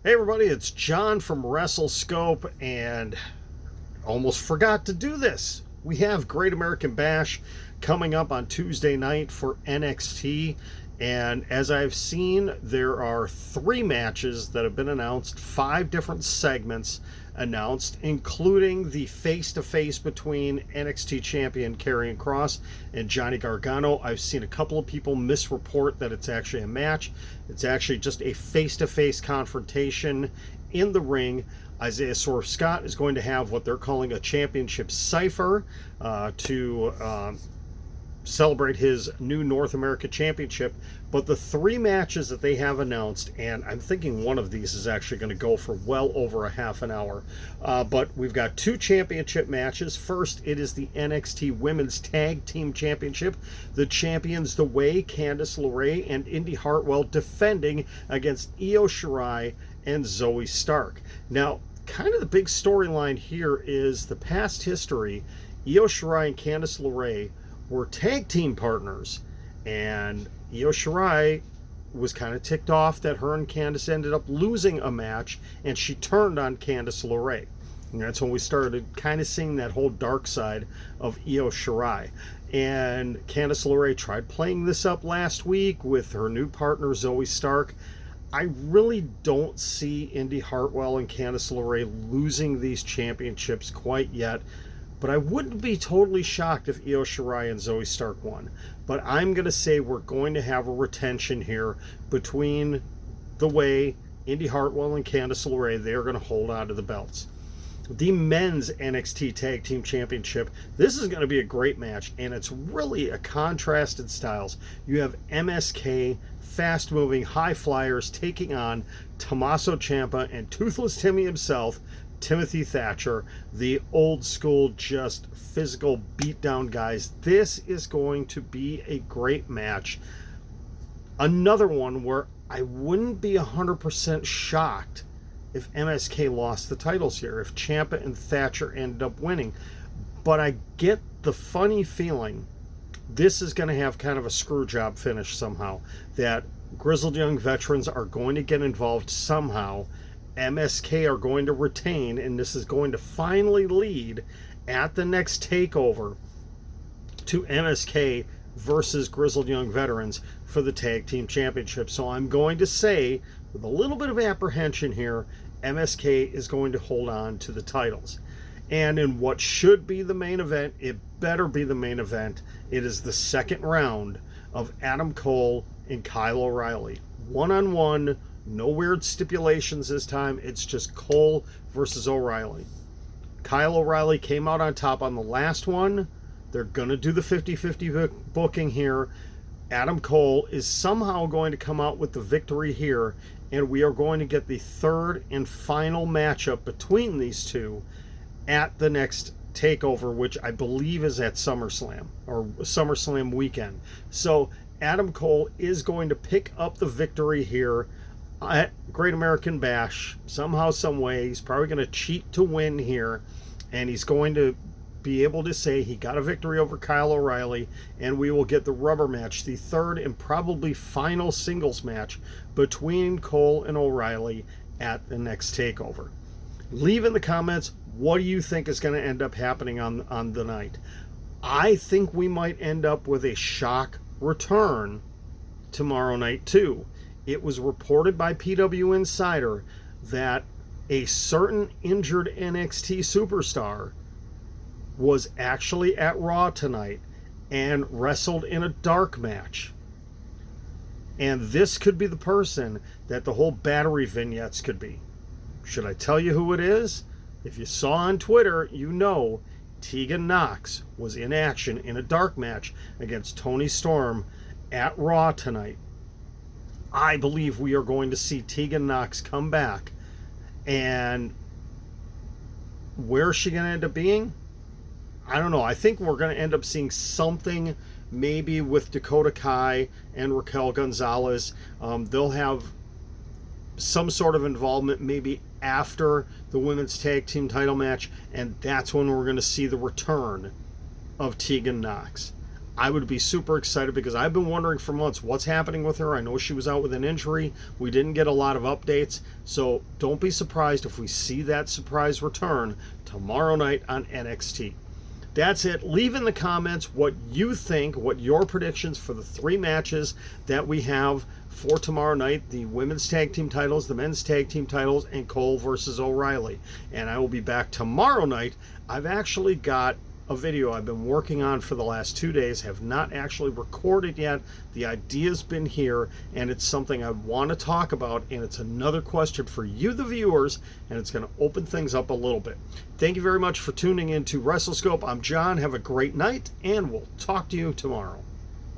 Hey everybody, it's John from WrestleScope, and almost forgot to do this. We have Great American Bash coming up on Tuesday night for NXT, and as I've seen, there are 3 matches that have been announced, 5 different segments announced, including the face-to-face between NXT champion Karrion Kross and Johnny Gargano. I've seen a couple of people misreport that it's actually a match. It's actually just a face-to-face confrontation in the ring. Isaiah Swerve Scott is going to have what they're calling a championship cipher to celebrate his new North America Championship. But the 3 matches that they have announced, and I'm thinking one of these is actually going to go for well over a half an hour. But we've got 2 championship matches. First, it is the NXT Women's Tag Team Championship. The champions, The Way, Candice LeRae, and Indi Hartwell, defending against Io Shirai and Zoey Stark. Now, kind of the big storyline here is the past history. Io Shirai and Candice LeRae were tag team partners, and Io Shirai was kind of ticked off that her and Candice ended up losing a match, and she turned on Candice LeRae. And that's when we started kind of seeing that whole dark side of Io Shirai. And Candice LeRae tried playing this up last week with her new partner Zoey Stark. I really don't see Indi Hartwell and Candice LeRae losing these championships quite yet. But I wouldn't be totally shocked if Io Shirai and Zoey Stark won. But I'm going to say we're going to have a retention here between The Way, Indi Hartwell, and Candice LeRae. They're going to hold on to the belts. The men's NXT Tag Team Championship. This is going to be a great match, and it's really a contrasted styles. You have MSK, fast-moving high flyers, taking on Tommaso Ciampa and Toothless Timmy himself, Timothy Thatcher, the old school, just physical beatdown guys. This is going to be a great match. Another one where I wouldn't be 100% shocked if MSK lost the titles here, if Ciampa and Thatcher ended up winning. But I get the funny feeling this is going to have kind of a screw job finish somehow, that grizzled young veterans are going to get involved somehow. MSK are going to retain, and this is going to finally lead at the next takeover to MSK versus Grizzled Young Veterans for the Tag Team Championship. So I'm going to say, with a little bit of apprehension here, MSK is going to hold on to the titles. And in what should be the main event, it better be the main event. It is the second round of Adam Cole and Kyle O'Reilly. One-on-one. No weird stipulations this time. It's just Cole versus O'Reilly. Kyle O'Reilly came out on top on the last one. They're going to do the 50-50 booking here. Adam Cole is somehow going to come out with the victory here, and we are going to get the third and final matchup between these two at the next takeover, which I believe is at SummerSlam, or SummerSlam weekend. So Adam Cole is going to pick up the victory here at Great American Bash. Somehow, some way, he's probably going to cheat to win here, and he's going to be able to say he got a victory over Kyle O'Reilly, and we will get the rubber match, the third and probably final singles match between Cole and O'Reilly at the next takeover. Leave in the comments, what do you think is going to end up happening on the night? I think we might end up with a shock return tomorrow night too. It was reported by PW Insider that a certain injured NXT superstar was actually at Raw tonight and wrestled in a dark match. And this could be the person that the whole battery vignettes could be. Should I tell you who it is? If you saw on Twitter, you know Tegan Knox was in action in a dark match against Toni Storm at Raw tonight. I believe we are going to see Tegan Knox come back. And where is she going to end up being? I don't know. I think we're going to end up seeing something maybe with Dakota Kai and Raquel Gonzalez. They'll have some sort of involvement maybe after the women's tag team title match, and that's when we're going to see the return of Tegan Knox. I would be super excited because I've been wondering for months what's happening with her. I know she was out with an injury. We didn't get a lot of updates. So don't be surprised if we see that surprise return tomorrow night on NXT. That's it. Leave in the comments what you think, what your predictions for the 3 matches that we have for tomorrow night, the women's tag team titles, the men's tag team titles, and Cole versus O'Reilly. And I will be back tomorrow night. I've actually got a video I've been working on for the last 2 days, have not actually recorded yet. The idea's been here, and it's something I want to talk about, and it's another question for you, the viewers, and it's going to open things up a little bit. Thank you very much for tuning in to WrestleScope. I'm John. Have a great night, and we'll talk to you tomorrow.